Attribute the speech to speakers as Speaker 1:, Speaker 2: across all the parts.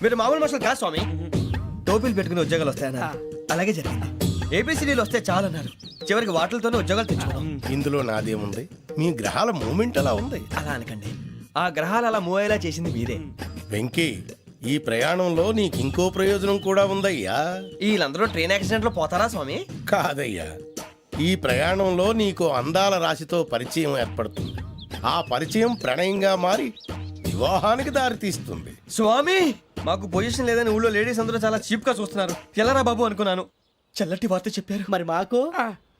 Speaker 1: మీరు మామూలు మనుషులు కాదు స్వామి. టోపీలు పెట్టుకుని ఉద్యోగాలు వస్తాయన్నారు, అలాగే జరిగింది. ఏబిసిడీలు వస్తే చాలన్నారు, చివరికి వాటిలతోనే ఉద్యోగాలు తెచ్చుకున్నాం.
Speaker 2: ఇందులో నాదేముంది, మీ గ్రహాల మూమెంట్ అలా ఉంది.
Speaker 1: అలా అనకండి, ఆ గ్రహాలు అలా మూవ్ అయ్యేలా చేసింది మీరే.
Speaker 2: వెంకీ, ఈ ప్రయాణంలో నీకు ఇంకో ప్రయోజనం కూడా ఉందయ్యా.
Speaker 1: వీళ్ళందరూ ట్రైన్ యాక్సిడెంట్ లో పోతారా స్వామి?
Speaker 2: కాదయ్యా, ఈ ప్రయాణంలో నీకు అందాల రాశితో పరిచయం ఏర్పడుతుంది. ఆ పరిచయం ప్రణయంగా మారి వివాహానికి దారితీస్తుంది.
Speaker 1: స్వామి, మాకు పొజిషన్ లేదని ఊళ్ళో లేడీస్ అందరూ చాలా చీప్ గా చూస్తున్నారు. ఎలారా బాబు అనుకున్నాను, చల్లటి వార్త చెప్పారు.
Speaker 3: మరి మాకు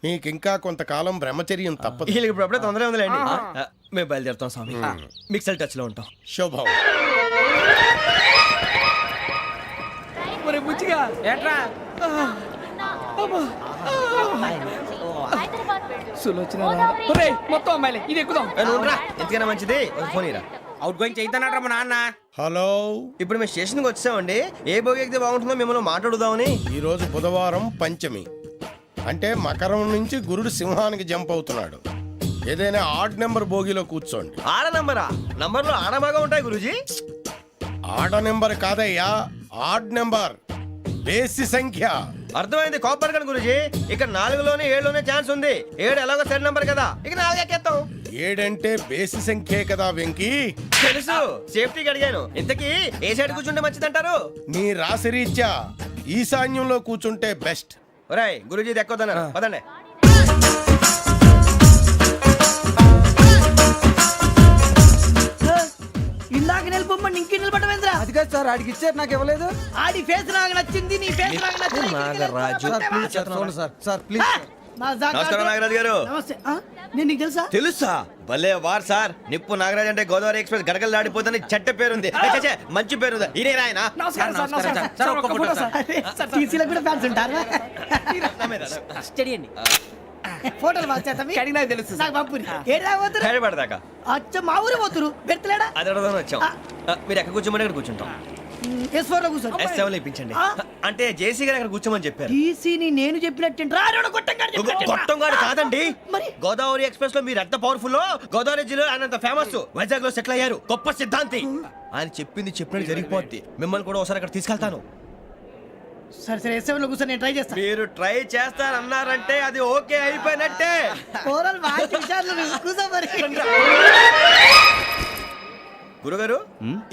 Speaker 2: నీకింకా కొంతకాలం బ్రహ్మచర్యం తప్పదు.
Speaker 1: వీళ్ళకి ఇప్పుడు అప్పుడే తొందరగా ఉందిలేండి. మేము బయలుదేరుతాం స్వామి, మిక్సల్ టచ్ లో ఉంటాం.
Speaker 2: శుభం.
Speaker 3: మరి బుచ్చిగా ఏట్రా సులోచన మొత్తం అమ్మాయిలే, ఇది ఎక్కుదాం.
Speaker 1: ఎందుకైనా మంచిది, ఒక ఫోన్ ఇరా.
Speaker 3: అవుట్ గోయింగ్ చేద్దానట్రా మా నాన్న.
Speaker 2: హలో,
Speaker 1: ఇప్పుడు మేము స్టేషన్కి వచ్చామండి. ఏ బోగి ఎక్కితే బాగుంటుందో మిమ్మల్ని మాట్లాడుదామని.
Speaker 2: ఈరోజు బుధవారం పంచమి, అంటే మకరం నుంచి గురుడు సింహానికి జంప్ అవుతున్నాడు. ఏదైనా ఆడ్ నెంబర్ బోగిలో కూర్చోండి.
Speaker 1: ఆడ నంబరా? నంబర్లో ఆడ బాగా ఉంటాయి గురూజీ.
Speaker 2: ఆడ నెంబర్ కాదయ్యా, ఆడ్ నెంబర్, బేసి సంఖ్య.
Speaker 1: అర్థమైంది, కాపర్ కానీ గురూజీ. ఇక్కడ 4లోనే 7లోనే ఛాన్స్ ఉంది. 7 ఎలాగో సెడ్ నంబర్ కదా, ఇక 4 ఎక్కేస్తాం.
Speaker 2: 7 అంటే బేసి సంఖ్యే కదా వెంకీ.
Speaker 1: తెలుసు, సేఫ్టీకి అడిగాను. ఇంతకీ ఏ సైడ్ కూర్చుంటే మంచిదంటారు?
Speaker 2: నీ రాశి రీత్యా ఈశాన్యంలో కూర్చుంటే బెస్ట్.
Speaker 1: ఒరేయ్, గురూజీ దెక్కొద్దన్నారు, పదండి.
Speaker 3: ఇందాక నిలబొమ్మని ఇంకే నిలబడమేంద్రా?
Speaker 4: అది కాదు సార్, ఆడికి ఇచ్చారు, నాకు ఇవ్వలేదు.
Speaker 3: ఆడి ఫేస్ నాకు నచ్చింది, నీ ఫేస్ నాకు నచ్చింది.
Speaker 1: నాగరాజు.
Speaker 4: Sir please.
Speaker 1: నమస్కారం నాగరాజు గారు.
Speaker 3: నమస్తే. నేను నీకు తెలుసా?
Speaker 1: తెలుసా? భలే వార్ సార్. నిప్పు నాగరాజ్ అంటే గోదావరి ఎక్స్ప్రెస్ గడగలు దాడిపోతుంది చెట్ట పేరుంది. మంచి పేరు. ఇదే ఆయన.
Speaker 3: నమస్కారం సార్. నమస్కారం సార్. ఒక్క ఫోటో సార్. సార్ టీసీలో కూడా ఫ్యాన్స్ ఉంటారా? స్టడీ అండి. ఫోటోలు మార్చేస్తాం. కడిగినా తెలుసు. నాకు పంపుని. ఏడా పోతురు?
Speaker 1: హైదరాబాద్.
Speaker 3: అచ్చా, మా ఊరు పోతురు. పెడతలేడా?
Speaker 1: అది అడగదామని వచ్చాం. మీరు ఎక్కడ కూర్చోమని అక్కడ కూర్చుంటాం.
Speaker 3: S4 లో కూర్చోండి.
Speaker 1: S7 ఇప్పించండి. అంటే జేసీ గారు అక్కడ కూర్చోమని చెప్పారు.
Speaker 3: టీసీని నేను చెప్పినట్టు
Speaker 1: గొట్టంగాడు కాదండి.
Speaker 3: మరి
Speaker 1: గోదావరి ఎక్స్ప్రెస్ లో మీరు ఎంత పవర్ఫుల్, గోదావరి జిల్లా ఆయన ఫేమస్. వైజాగ్ లో సెటిల్ అయ్యారు, గొప్ప సిద్ధాంతి. ఆయన చెప్పింది చెప్పినట్టు జరిగిపోద్ది. మిమ్మల్ని కూడా ఒకసారి అక్కడ తీసుకెళ్తాను.
Speaker 3: సరే సరే, S7 లో కూర్చొని నేను ట్రై చేస్తాను.
Speaker 1: మీరు ట్రై చేస్తారన్నారంటే అది ఓకే అయిపోయినట్టే. గురుగారు,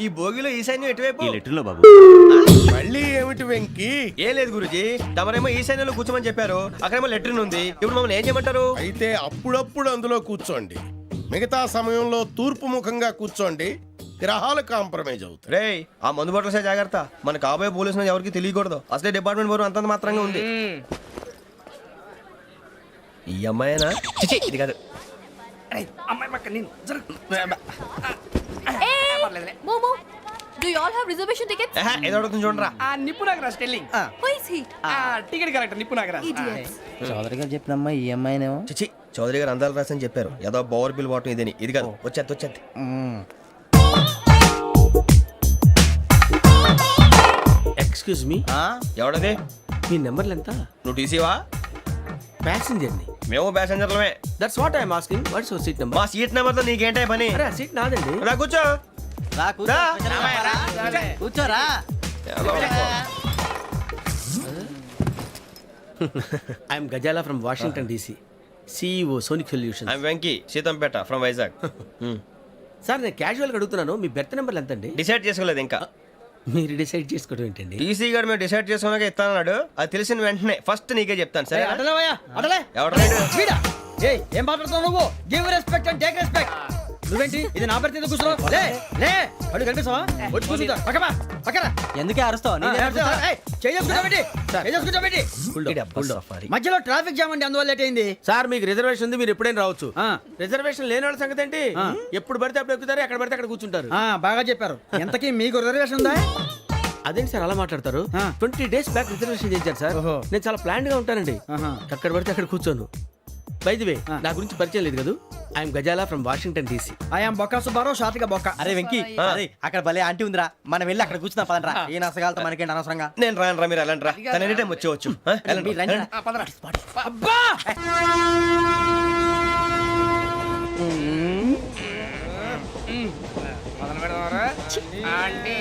Speaker 1: ఈ భోగిలో ఈశాన్యం ఎటువైపు?
Speaker 5: బాబు.
Speaker 2: మళ్ళీ ఏమిటి వెంకీ?
Speaker 1: ఏం లేదు గురుజీ, తమరేమో ఈశాన్యంలో కూర్చోమని చెప్పారు. అక్కడేమో లెట్రిన్ ఉంది. ఇప్పుడు మమ్మల్ని ఏం చేయమంటారు?
Speaker 2: అయితే అప్పుడప్పుడు అందులో కూర్చోండి, మిగతా సమయంలో తూర్పు ముఖంగా కూర్చోండి. గ్రహాలు కాంప్రమైజ్ అవుతాయి.
Speaker 1: రే, ఆ మందు బట్టలసే జాగ్రత్త. మన కాబోయే పోలీసులు ఎవరికి తెలియకూడదు. అసలే డిపార్ట్మెంట్ బోరు అంతంత మాత్రంగా ఉంది. ఈ అమ్మాయినా? చిచి, ఇది కాదు.
Speaker 3: అమ్మాయి పక్క నేను
Speaker 6: Momo, do you all have reservation tickets?
Speaker 1: ఏదో అడుగుతుంది చూడరా.
Speaker 3: నిప్పు Nagaraj telling.
Speaker 6: Who is he?
Speaker 3: Ticket correct, నిప్పు నాగరాజ్.
Speaker 6: Idiots.
Speaker 4: చౌదరి గారు చెప్పినమ్మా ఈ అమ్మాయినేమో.
Speaker 1: చిచి, చౌదరి గారు అందాలు రాసని చెప్పారు. ఏదో బోర్ బిల్ వాటం ఇదని. ఇది కాదు, వచ్చేది.
Speaker 5: Excuse me,
Speaker 1: ఎవడది?
Speaker 5: మీ నెంబర్లు ఎంత?
Speaker 1: నువ్వు టీసీవా?
Speaker 5: ప్యాసింజర్ ని.
Speaker 1: మేము ప్యాసెంజర్లమే.
Speaker 5: That's what I'm asking. What's your seat number?
Speaker 1: మా సీట్ నెంబర్ తో నీకేంటే పని?
Speaker 5: అరే, ఆ సీట్ నాదండి.
Speaker 1: రా కూర్చో.
Speaker 4: కూర్చోరా.
Speaker 5: I'm Gazala from Washington DC, CEO Sonic Solution.
Speaker 1: I'm Venky, Seethampeta from Vizag.
Speaker 5: Sir, నేను క్యాజువల్గా అడుగుతున్నాను, మీ బెర్త్ నెంబర్లు ఎంత అండి?
Speaker 1: డిసైడ్ చేసుకోలేదు ఇంకా.
Speaker 5: మీరు డిసైడ్ చేసుకోవడం ఏంటండి?
Speaker 1: టీసీ గారు మేము డిసైడ్ చేసుకున్నాక ఇస్తానన్నాడు. అది తెలిసిన వెంటనే ఫస్ట్ నీకే చెప్తాను. సరే? ఎవడ
Speaker 4: ఏం మాట్లాడుతున్నావు నువ్వు? Give respect and take respect. నువ్వేంటి ఇది నా పరిస్థితి కూర్చున్నావు? లే అడుగు కనిపిస్తావా? వచ్చి కూర్చుంటా. పక్కన ఎందుకే అరుస్తావు? మధ్యలో ట్రాఫిక్ జామ్ అండి, అందువల్ల లేట్ అయింది.
Speaker 5: సార్, మీకు రిజర్వేషన్ ఉంది, మీరు ఎప్పుడైనా రావచ్చు. రిజర్వేషన్ లేని వాళ్ళ సంగతి ఏంటి? ఎప్పుడు పడితే అప్పుడు ఎక్కుతారు, ఎక్కడ పడితే అక్కడ కూర్చుంటారు.
Speaker 4: బాగా చెప్పారు. ఎంతకీ మీకు రిజర్వేషన్ ఉందా?
Speaker 5: అదేంటి సార్ అలా మాట్లాడతారు? 20 days బ్యాక్ రిజర్వేషన్ చేశారు సార్. నేను చాలా ప్లాన్డ్ గా ఉంటానండి. అక్కడ పడితే అక్కడ కూర్చోను. బై ది వే, నా గురించి పరిచయం లేదు కదా. I'm Gazala from Washington DC.
Speaker 4: I'm Bokka Subbarao, షాతిగా బొక్క. అరే వెంకీ, అక్కడ భలే ఆంటీ ఉందిరా, మనం వెళ్ళి అక్కడ కూర్చున్నా పదండ్రా. ఏ నసగాలతో మనకేంటి అనవసరంగా.
Speaker 1: నేను రాను రా, మీరు వెళ్ళండి రా. తన ఎనీ టైం వచ్చేవచ్చు.
Speaker 7: ఆంటీ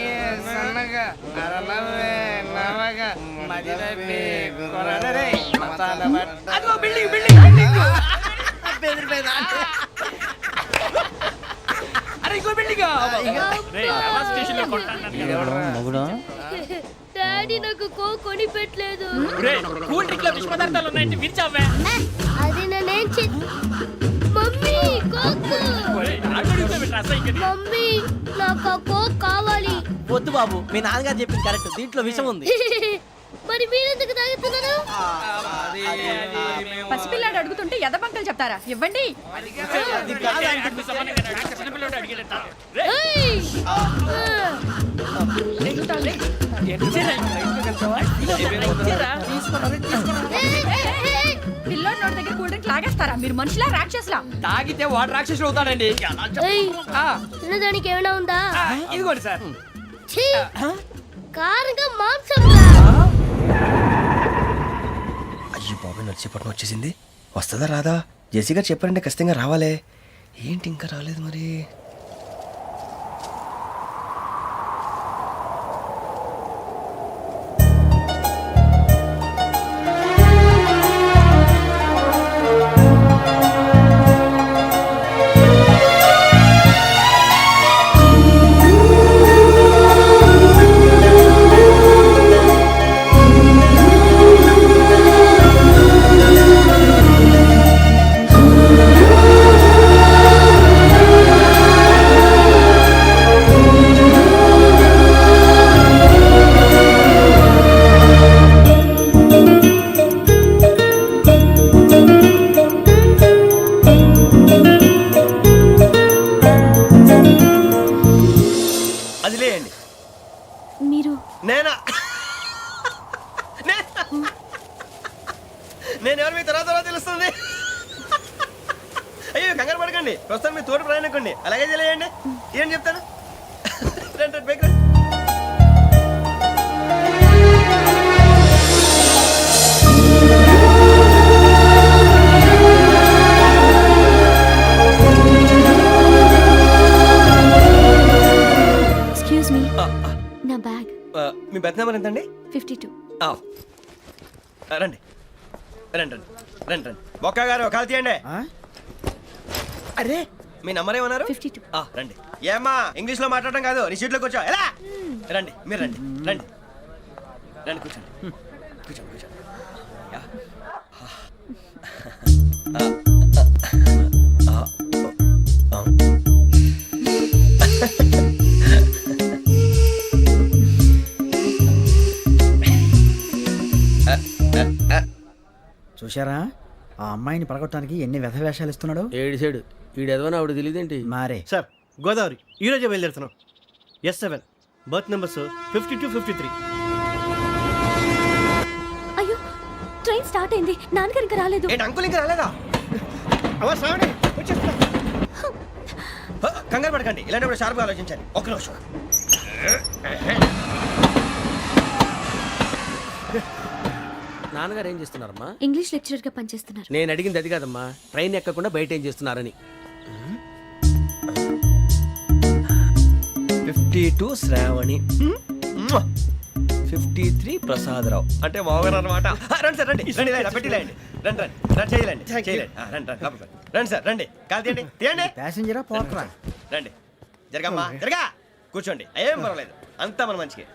Speaker 7: సన్నగా అరనవ్వే నవగా మదిరపి కొరడరే మతాల బట్ట
Speaker 3: అదిగో బిల్డింగ్ బిల్డింగ్ బిల్డింగ్ అరే ఇంకో బిల్డింగ్
Speaker 6: డాడీ నాకు కోక్ కొని పెట్టలేదు
Speaker 3: కూల్ డ్రింక్ లో విష పదార్థాలు ఉన్నాయంటే విరిచావే
Speaker 6: అది నేనేం మమ్మీ కోక్ మమ్మీ నాకు ఆ కోక్ కావాలి
Speaker 4: వద్దు బాబు మీ నాన్నగారు చెప్పింది కరెక్ట్ దీంట్లో విషయం ఉంది
Speaker 6: మరి మీరెందుకు తాగుతున్నారు
Speaker 8: పసిపిల్లాడు అడుగుతుంటే ఎదబంకలు చెప్తారా ఇవ్వండి
Speaker 6: ఏయ్! ఏయ్!
Speaker 8: పిల్లోడి నోటి దగ్గర కూల్ డ్రింక్ లాగేస్తారా మీరు మనుషులా రాక్షసులా
Speaker 3: తాగితే వాడు రాక్షసుడు అవుతాడండి
Speaker 6: ఏయ్!
Speaker 3: ఆ,
Speaker 6: తినడానికి ఏమైనా ఉందా
Speaker 3: ఇదిగోండి సార్
Speaker 6: ఛీ! కారంగా మాంసం రా.
Speaker 1: అయ్యి బాబాయ్ నడిచేపట్నం వచ్చేసింది. వస్తుందా రాదా? జెసి గారు చెప్పారంటే ఖచ్చితంగా రావాలే. ఏంటి ఇంకా రాలేదు మరి? అది లేయండి.
Speaker 6: మీరు
Speaker 1: నేనా? నేను ఎవరు మీ తర్వాత తెలుస్తుంది. అయ్యో కంగారు పడకండి, ప్రస్తుతం మీ తోటి ప్రయాణకండి. అలాగే తెలియండి. ఏం చెప్తాను. రండి రండి, పైకి రండి.
Speaker 6: ఎక్స్క్యూజ్ మీ నా బ్యాగ్
Speaker 1: మీ బెత్ నెంబర్ ఎంతండి?
Speaker 6: 52
Speaker 1: రండి రండి రండి రండి రండి. బొక్క గారు కాల్ తీయండి.
Speaker 3: అరే
Speaker 1: మీ నంబర్ ఏమన్నారు?
Speaker 6: 52
Speaker 1: రండి. ఏమ్మా ఇంగ్లీష్ లో మాట్లాడడం కాదు, నీ సీట్లో కూర్చో. ఎలా రండి, మీరు రండి రండి రండి, కూర్చోండి కూర్చోండి కూర్చోండి. యా.
Speaker 4: చూశారా ఆ అమ్మాయిని పడగొట్టడానికి ఎన్ని వ్యధ వేషాలు ఇస్తున్నాడు.
Speaker 5: ఏడు సైడు ఈడు ఎదవని ఆవిడ తెలియదేంటి.
Speaker 4: మారే
Speaker 9: సార్ గోదావరి ఈరోజే బయలుదేరుతున్నాం. S7 berth numbers 52, 53.
Speaker 6: అయ్యో ట్రైన్ స్టార్ట్ అయింది నాన్నగారు ఇంకా రాలేదు
Speaker 1: ఏంటి అంకుల్ ఇంకా రాలేదా?
Speaker 9: అవ్వ శ్రావణి వచ్చేస్తున్నా.
Speaker 1: కంగారు పడకండి, ఇలాంటప్పుడు షార్ప్గా ఆలోచించండి. ఒక్క నిమిషం.
Speaker 5: నాన్నగారు ఏం చేస్తున్నారమ్మా?
Speaker 6: ఇంగ్లీష్ లెక్చరర్ గా పనిచేస్తున్నారు
Speaker 5: నేను అడిగింది అది కాదమ్మా, ట్రైన్ ఎక్కకుండా బయట ఏం చేస్తున్నారని.
Speaker 1: 52 శ్రావణి, 53 ప్రసాదరావు అంటే మామగారు అనమాట. రండి సార్ రండి రండి, ఇలా పెట్టి లేండి. రండి రండి రండి, చేయలేండి చేయలేండి. రండి రండి లోపలికి రండి. రండి సార్ రండి, కాలు తీయండి తీయండి.
Speaker 4: ప్యాసింజరా పోట్రా.
Speaker 1: రండి జరగమ్మా జరగా, కూర్చోండి. ఏం పర్వాలేదు, అంతా మన మంచికి.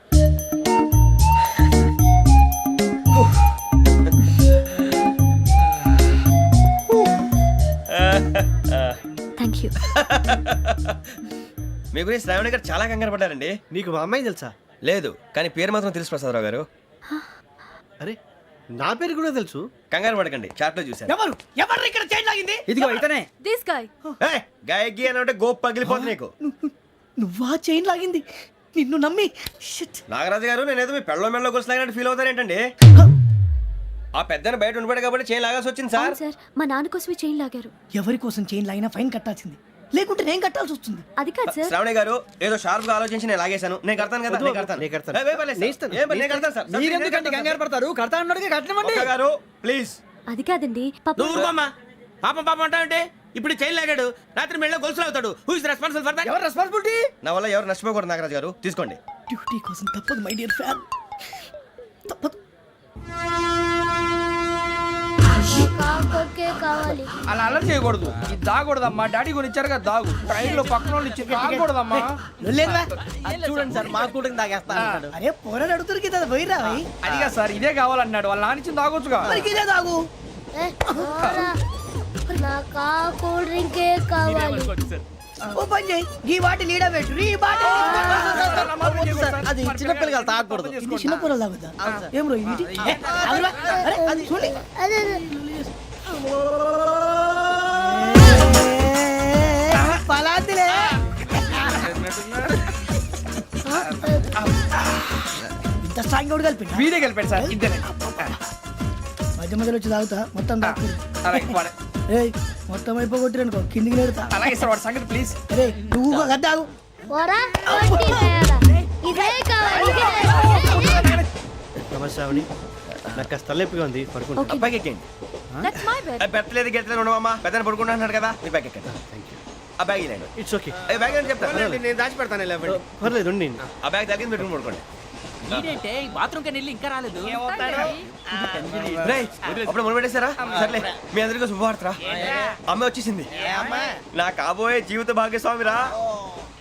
Speaker 6: థ్యాంక్ యూ
Speaker 1: మీ గురించి శ్రావణి గారు చాలా కంగారు పడ్డారండి.
Speaker 9: నీకు మా అమ్మాయి తెలుసా?
Speaker 1: లేదు, కానీ పేరు మాత్రం తెలుసు ప్రసాదరావు గారు.
Speaker 9: అరే నా పేరు కూడా తెలుసు.
Speaker 1: కంగారు పడకండి, చాట్లో చూశాను.
Speaker 3: ఎవరు ఎవరు ఇక్కడ చైన్ లాగింది?
Speaker 4: ఇదిగో ఇతనే.
Speaker 6: దిస్ గాయ్
Speaker 1: గాయకి అని అంటే గోప్ పగిలిపోతుంది నీకు.
Speaker 3: నువ్వా చైన్ లాగింది? నిన్ను నమ్మి షిట్.
Speaker 1: నాగరాజు గారు, నేనేదో మీ పెళ్ళ మెళ్ళ గురిసిలాగినట్టు ఫీల్ అవుతారేంటండి? ఆ పెద్దని బయట ఉండిపోయాడు కాబట్టి చైన్ లాగాల్సి వచ్చింది సార్.
Speaker 6: సార్ మా నాన్న కోసమే చైన్ లాగారు
Speaker 3: ఎవరి కోసం చైన్ లాగినా ఫైన్ కట్టాల్సింది, లేకుంటే నేను కట్టాల్సి వస్తుంది.
Speaker 6: అది కాదు సార్
Speaker 1: శ్రావణి గారు ఏదో షార్ప్ గా ఆలోచించి నేను లాగేశాను. నేను కడతాను కదా, నేను కడతాను.
Speaker 9: నేను కడతాను.
Speaker 1: ఏ, పర్లేదు సార్. ఏ, నేను కడతాను సార్.
Speaker 4: మీరెందుకండి కంగారు పడతారు? కడతా అన్నాడుగా కట్టమండి.
Speaker 1: ఒక్క గారు ప్లీజ్.
Speaker 6: అది కాదండి పాప
Speaker 5: నువ్వు ఊరుకోమ్మా. పాపం పాపం అంటావంటే ఇప్పుడు చైన్ లాగాడు, రాత్రి మెళ్ళ గొలుసులు అవుతాడు. Who is responsible for that?
Speaker 4: ఎవరు రెస్పాన్సిబిలిటీ?
Speaker 1: నా వల్ల ఎవరు నష్టపోకూడదు నాగరాజు గారు, తీసుకోండి.
Speaker 3: డ్యూటీ కోసం తప్పదు మై డియర్ ఫ్యాన్, తప్పదు.
Speaker 6: కావాలి.
Speaker 7: అలా అలర్ చేయకూడదు. ఇది దాగకూడదమ్మా. డాడీ కొని ఇచ్చారు కదా దాగు. ట్రైన్ లో పక్కన వాళ్ళు ఇచ్చి దాగకూడదమ్మా.
Speaker 3: లేదువా?
Speaker 4: చూడండి సార్, మా కూడా తాగేస్తా అన్నాడు.
Speaker 3: అరే పోరాడు అడుగుతారు కదా, పోయిరా భయ్.
Speaker 7: అదిగా సార్, ఇదే కావాలన్నాడు. వాళ్ళ నాన్న ఇచ్చింది తాగొచ్చుగా.
Speaker 3: మరి ఇదే తాగు.
Speaker 6: నాకు ఆ కూల్ డ్రింకే కావాలి.
Speaker 3: ఓ పని చేయి, ఈ బాటిల్ లీడ పెట్టు, ఈ బాటిల్
Speaker 4: అది చిన్నపిల్లలు తాగకూడదు.
Speaker 3: ఇది చిన్న పొరలు తాగుతా. ఏం రో ఇది? అరే అది చూడండి.
Speaker 6: అదే
Speaker 3: పలాతిలే. ఇంత స్ట్రాంగ్ కూడా కలిపి
Speaker 7: వీడే గెలిపాడు సార్. ఇద్దరే.
Speaker 3: మధ్య మధ్యలో వచ్చి తాగుతా, మొత్తం తాగు.
Speaker 7: అలాగే వాడు.
Speaker 3: ఏయ్ మొత్తం అయిపోగొట్టిరనుకో కిందికి నేడుతా.
Speaker 7: అలాగే సార్, వాడు సంగతి ప్లీజ్.
Speaker 3: అరే నువ్వు గద్ద తాగు.
Speaker 6: పోరా కొట్టి తయారా. ఇదే కావాలి.
Speaker 9: నమస్తే ఆవిడ, నాకు కాస్త తలెప్పిగా ఉంది, పడుకుంటా.
Speaker 1: అబ్బాయికి ఎక్కండి.
Speaker 6: That's my bed.
Speaker 1: పెట్టలేదు గెట్టలేదు ఉండవమ్మా, పెద్దని పడుకుంటున్నాడు కదా, మీ బ్యాగ్ ఎక్కండి. ఆ బ్యాగ్ ఇలాండి.
Speaker 9: ఇట్స్ ఓకే,
Speaker 1: బ్యాగ్ అని చెప్తాను.
Speaker 5: నేను దాచి పెడతాను. లేవండి.
Speaker 9: పర్లేదు ఉండి.
Speaker 1: ఆ బ్యాగ్ తగ్గింది పెట్టుకుని పడుకోండి. రేయ్, అప్పుడు మొదలు పెట్టేశారా? సర్లే, మీ అందరికీ శుభవార్తరా. అమ్మ వచ్చేసింది. నా కాబోయే జీవిత భాగ్యస్వామిరా.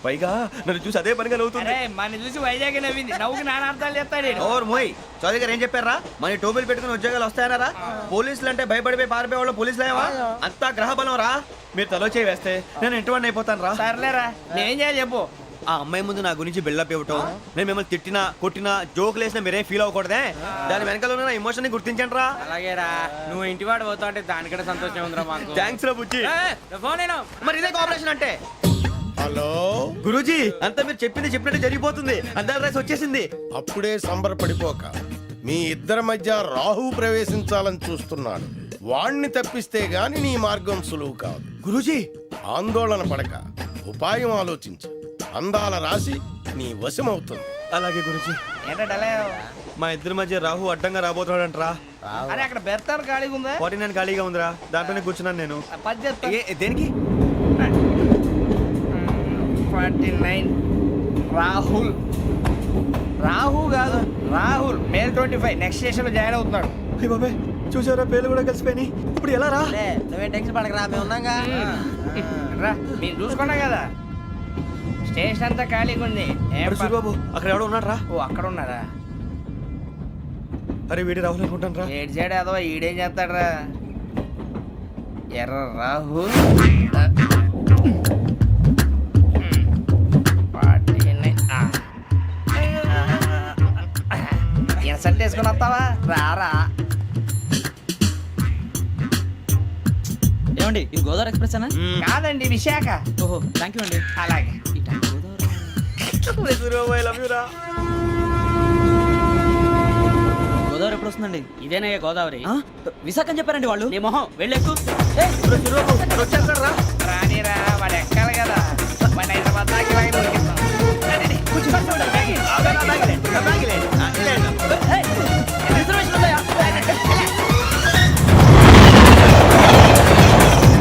Speaker 1: పైగా నన్ను చూసి అదే పనిగా నవ్వుతుంది.
Speaker 7: అరే మన చూసి వైజాగ్ నవ్వింది. నవ్వుకి నాన్న అర్థాలు చెప్తాడు.
Speaker 1: ఓర్ మోయ్, చౌదరి గారు ఏం చెప్పారా? మన టోబీలు పెట్టుకుని ఉద్యోగాలు వస్తాయనరా? పోలీసులు అంటే భయపడిపోయి పారిపోయే వాళ్ళు పోలీసులు అయ్యావా? అంతా గ్రహ బలం రా. మీరు తలో చేయి వేస్తే నేను ఇంటివాడిని అయిపోతాను రా.
Speaker 7: సర్లేరా, నేనేం చేయాలి చెప్పు.
Speaker 1: ఆ అమ్మాయి ముందు నా గురించి బిల్డప్ ఇవ్వటం, నేను మిమ్మల్ని తిట్టినా కొట్టినా జోకులు వేసినా మీరేం ఫీల్ అవ్వకూడదే. దాని వెనకాల ఉన్న ఎమోషన్ ని గుర్తించండి రా.
Speaker 7: అలాగేరా, నువ్వు ఇంటి వాడు పోతా అంటే దానికంటే సంతోషం ఉందిరా మాకు.
Speaker 1: థ్యాంక్స్ రా బుజ్జి.
Speaker 7: ఫోన్ అయినా
Speaker 1: మరి ఇదే కోఆపరేషన్ అంటే.
Speaker 2: హలో,
Speaker 1: గురూజీ, అంతా మీరు చెప్పింది చెప్పినట్టు జరిగిపోతుంది. అందాల రైస్ వచ్చేసింది.
Speaker 2: అప్పుడే సంబరపడిపోక. మీ ఇద్దరి మధ్య రాహు ప్రవేశించాలని చూస్తున్నాడు. వాణ్ణి తప్పిస్తే గాని నీ మార్గం సులువు కాదు.
Speaker 1: గురూజీ,
Speaker 2: ఆందోళన పడక, ఉపాయం ఆలోచించు. అందాల రాశి నీ వశమవుతుంది.
Speaker 1: అలాగే గురూజీ.
Speaker 7: ఏంటంటే
Speaker 1: మా ఇద్దరి మధ్య రాహు అడ్డంగా రాబోతున్నాడంట్రా.
Speaker 7: అరే అక్కడ బెర్తాను ఖాళీగా ఉందా?
Speaker 1: 49 ఖాళీగా ఉందిరా, దాంట్లోనే కూర్చున్నాను నేను.
Speaker 7: పది చెప్తా.
Speaker 1: దేనికి?
Speaker 7: 49 రాహుల్. రాహు కాదు, రాహుల్. మే 25 నెక్స్ట్ స్టేషన్ లో జాయిన్ అవుతున్నాడు.
Speaker 1: అయ్య బాబాయ్, చూసారా పేర్లు కూడా కలిసిపోయినాయి. ఇప్పుడు ఎలా రా?
Speaker 4: నువ్వేం టెన్షన్ పడకరా, మేము ఉన్నాగా.
Speaker 7: రా, మీరు చూసుకున్నా కదా స్టేషన్ అంతా ఖాళీగా ఉంది. ఏం
Speaker 1: అరే సూరిబాబు, అక్కడ ఎవడో ఉన్నాడు రా.
Speaker 7: ఓ అక్కడ ఉన్నారా?
Speaker 1: అరే వీడి రాహుల్ అనుకుంటాను రా.
Speaker 7: ఏడు సైడ్ అదో ఈడేం చేస్తాడరా? ఎర్ర రాహు. సెట్ వేసుకుని వస్తావా? రారా.
Speaker 4: ఏమండి, ఇది గోదావరి ఎక్స్ప్రెస్ అనా?
Speaker 7: కాదండి, విశాఖ.
Speaker 4: ఓహో, థ్యాంక్ యూ అండి.
Speaker 7: అలాగే.
Speaker 1: సూరిబాబు, ఐ లవ్ యు రా.
Speaker 4: గోదావరి ఎప్పుడు వస్తుందండి? ఇదేనయ్యా గోదావరి. విశాఖ అని చెప్పారండి వాళ్ళు. నీ మొహం వెళ్ళెక్కు.
Speaker 1: సూరిబాబు, వచ్చేస్తాడు రా.
Speaker 7: రానిరా, వాడు ఎక్కాలి కదా. వాడు హైదరాబాద్ దాకా ఇలాగే దొరికింది.